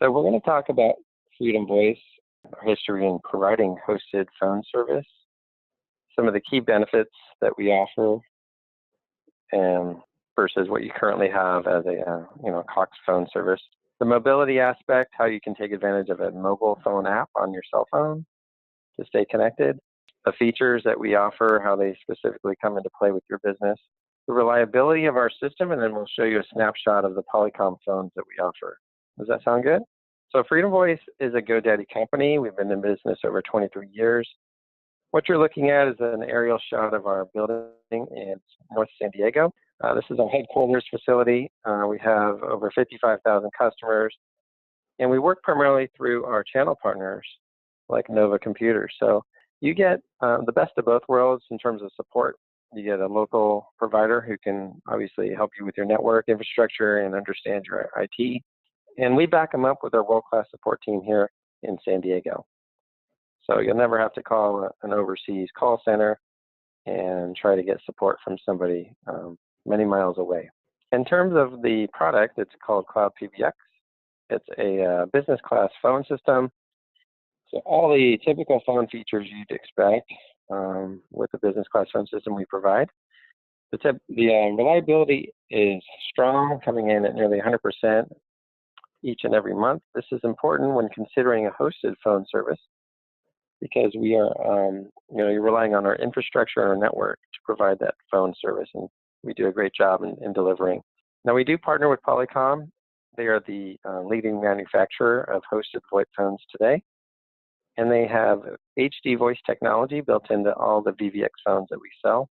So we're going to talk about FreedomVoice, our history in providing hosted phone service, some of the key benefits that we offer, and versus what you currently have as a Cox phone service. The mobility aspect, how you can take advantage of a mobile phone app on your cell phone to stay connected. The features that we offer, how they specifically come into play with your business. The reliability of our system, and then we'll show you a snapshot of the Polycom phones that we offer. Does that sound good? So FreedomVoice is a GoDaddy company. We've been in business over 23 years. What you're looking at is an aerial shot of our building in North San Diego. This is our headquarters facility. We have over 55,000 customers, and we work primarily through our channel partners like Nova Computers. So you get the best of both worlds in terms of support. You get a local provider who can obviously help you with your network infrastructure and understand your IT. And we back them up with our world-class support team here in San Diego. So you'll never have to call an overseas call center and try to get support from somebody many miles away. In terms of the product, it's called Cloud PBX. It's a business class phone system. So all the typical phone features you'd expect with the business class phone system we provide. The reliability is strong, coming in at nearly 100% each and every month. This is important when considering a hosted phone service because we are, you're relying on our infrastructure and our network to provide that phone service, and we do a great job in delivering. Now, we do partner with Polycom. They are the leading manufacturer of hosted VoIP phones today, and they have HD voice technology built into all the VVX phones that we sell.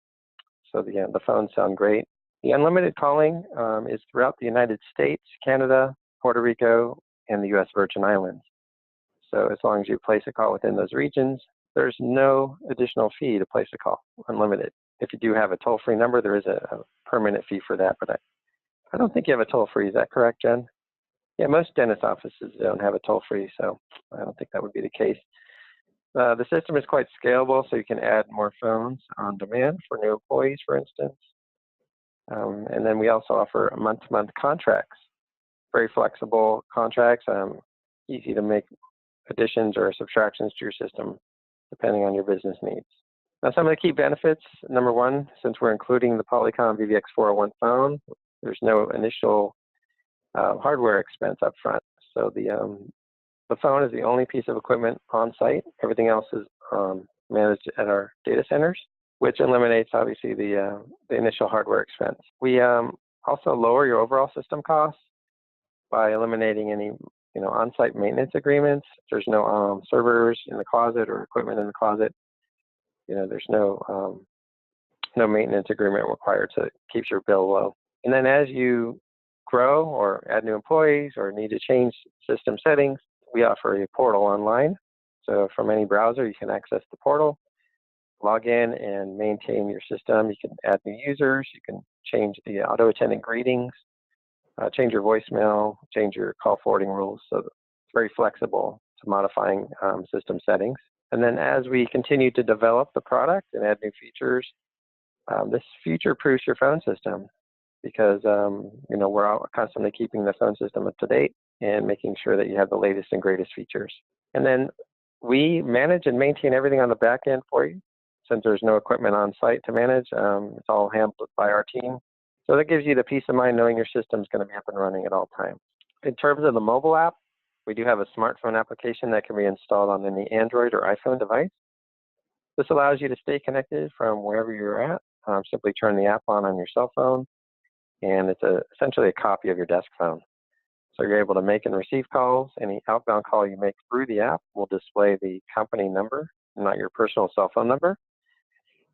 So the phones sound great. The unlimited calling is throughout the United States, Canada, Puerto Rico, and the U.S. Virgin Islands. So as long as you place a call within those regions, there's no additional fee to place a call, unlimited. If you do have a toll-free number, there is a per-minute fee for that, but I don't think you have a toll-free. Is that correct, Jen? Yeah, most dentist offices don't have a toll-free, so I don't think that would be the case. The system is quite scalable, so you can add more phones on demand for new employees, for instance. And then we also offer month-to-month contracts. Very flexible contracts, easy to make additions or subtractions to your system depending on your business needs. Now, some of the key benefits, number one, since we're including the Polycom VVX 401 phone, there's no initial hardware expense up front. So the phone is the only piece of equipment on site. Everything else is managed at our data centers, which eliminates obviously the initial hardware expense. We also lower your overall system costs by eliminating any on-site maintenance agreements. There's no servers in the closet or equipment in the closet. There's no maintenance agreement required to keep your bill low. And then as you grow or add new employees or need to change system settings, we offer a portal online. So from any browser, you can access the portal, log in and maintain your system. You can add new users. You can change the auto-attendant greetings, change your voicemail, change your call forwarding rules. So it's very flexible to modifying system settings. And then as we continue to develop the product and add new features, this future-proofs your phone system because, we're all constantly keeping the phone system up to date and making sure that you have the latest and greatest features. And then we manage and maintain everything on the back end for you. Since there's no equipment on site to manage, it's all handled by our team. So that gives you the peace of mind knowing your system is going to be up and running at all times. In terms of the mobile app, we do have a smartphone application that can be installed on any Android or iPhone device. This allows you to stay connected from wherever you're at. Simply turn the app on your cell phone, and it's essentially a copy of your desk phone. So you're able to make and receive calls. Any outbound call you make through the app will display the company number, not your personal cell phone number.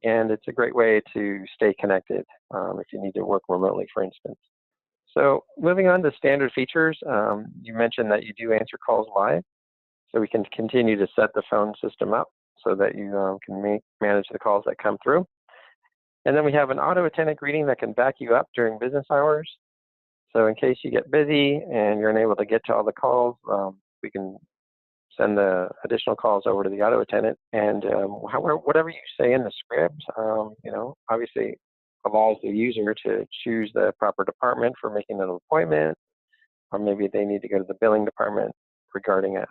And it's a great way to stay connected if you need to work remotely, for instance. So moving on to standard features, you mentioned that you do answer calls live. So we can continue to set the phone system up so that you can manage the calls that come through. And then we have an auto-attendant greeting that can back you up during business hours. So in case you get busy and you're unable to get to all the calls, we can send the additional calls over to the auto attendant, and whatever you say in the script, obviously allows the user to choose the proper department for making an appointment, or maybe they need to go to the billing department regarding a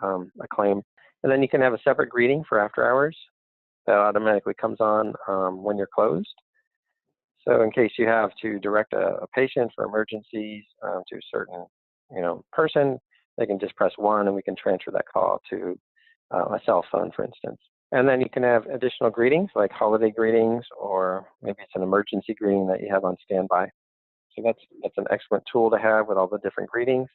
claim. And then you can have a separate greeting for after hours that automatically comes on when you're closed. So in case you have to direct a patient for emergencies to a certain person, they can just press 1 and we can transfer that call to a cell phone, for instance. And then you can have additional greetings like holiday greetings, or maybe it's an emergency greeting that you have on standby. So that's an excellent tool to have with all the different greetings.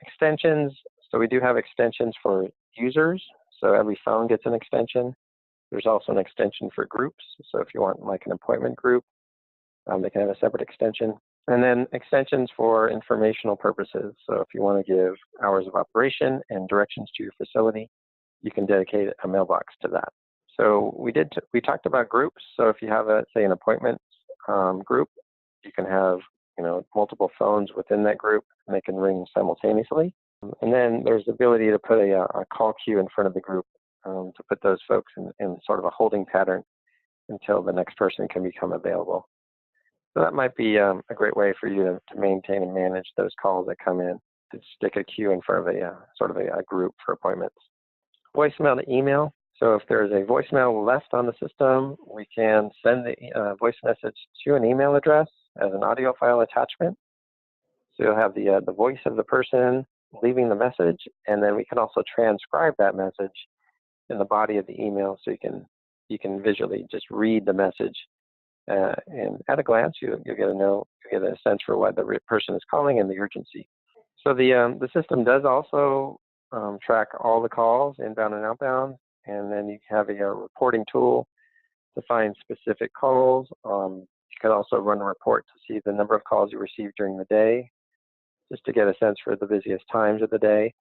Extensions. So we do have extensions for users. So every phone gets an extension. There's also an extension for groups. So if you want like an appointment group, they can have a separate extension. And then extensions for informational purposes. So if you want to give hours of operation and directions to your facility, you can dedicate a mailbox to that. So we talked about groups. So if you have say an appointment group, you can have multiple phones within that group, and they can ring simultaneously. And then there's the ability to put a call queue in front of the group to put those folks in sort of a holding pattern until the next person can become available. So that might be a great way for you to maintain and manage those calls that come in, to stick a queue in front of a group for appointments. Voicemail to email. So if there's a voicemail left on the system, we can send the voice message to an email address as an audio file attachment. So you'll have the voice of the person leaving the message, and then we can also transcribe that message in the body of the email, so you can visually just read the message, and at a glance you'll get a sense for why the person is calling and the urgency. So the system does also track all the calls, inbound and outbound, and then you have a reporting tool to find specific calls. You can also run a report to see the number of calls you received during the day, just to get a sense for the busiest times of the day.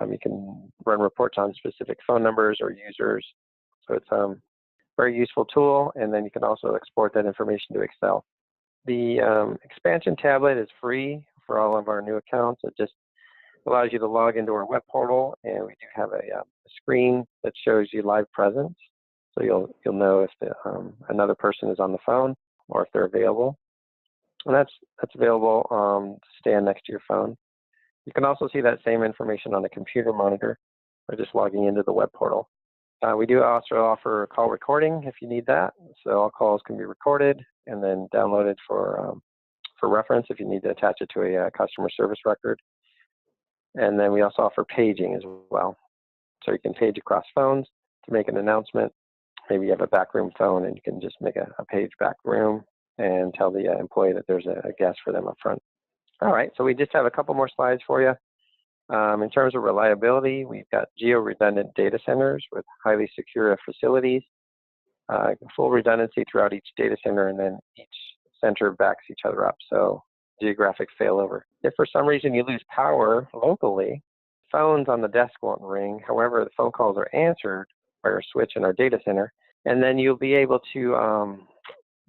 You can run reports on specific phone numbers or users. So it's a very useful tool, and then you can also export that information to Excel. The expansion tablet is free for all of our new accounts. It just allows you to log into our web portal, and we do have a screen that shows you live presence. So you'll know if another person is on the phone or if they're available. And that's available to stand next to your phone. You can also see that same information on a computer monitor or just logging into the web portal. We do also offer call recording if you need that. So all calls can be recorded and then downloaded for reference if you need to attach it to a customer service record. And then we also offer paging as well. So you can page across phones to make an announcement. Maybe you have a backroom phone and you can just make a page backroom and tell the employee that there's a guest for them up front. All right, so we just have a couple more slides for you. In terms of reliability, we've got geo-redundant data centers with highly secure facilities, full redundancy throughout each data center, and then each center backs each other up, so geographic failover. If for some reason you lose power locally, phones on the desk won't ring. However, the phone calls are answered by our switch in our data center, and then you'll be able to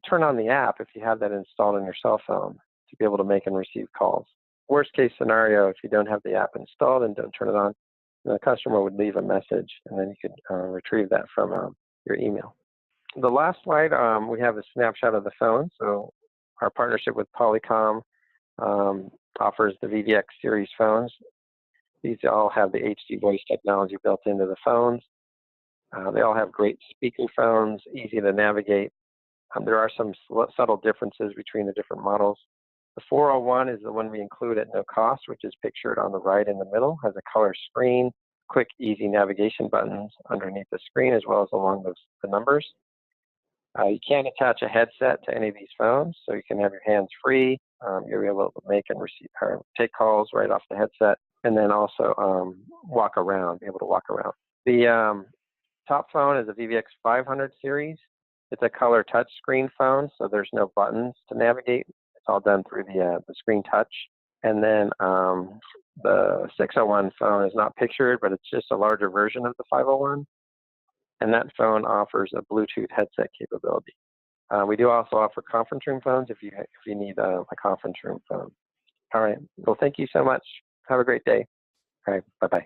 turn on the app if you have that installed on your cell phone to be able to make and receive calls. Worst case scenario, if you don't have the app installed and don't turn it on, the customer would leave a message, and then you could retrieve that from your email. The last slide, we have a snapshot of the phone. So our partnership with Polycom offers the VVX series phones. These all have the HD voice technology built into the phones. They all have great speaker phones, easy to navigate. There are some subtle differences between the different models. The 401 is the one we include at no cost, which is pictured on the right in the middle, has a color screen, quick, easy navigation buttons underneath the screen, as well as along the numbers. You can attach a headset to any of these phones, so you can have your hands free. You're able to make and receive or take calls right off the headset, and then also be able to walk around. The top phone is a VVX 500 series. It's a color touch screen phone, so there's no buttons to navigate. It's all done through the screen touch. And then the 601 phone is not pictured, but it's just a larger version of the 501. And that phone offers a Bluetooth headset capability. We do also offer conference room phones if you need a conference room phone. All right. Well, thank you so much. Have a great day. All right. Bye-bye.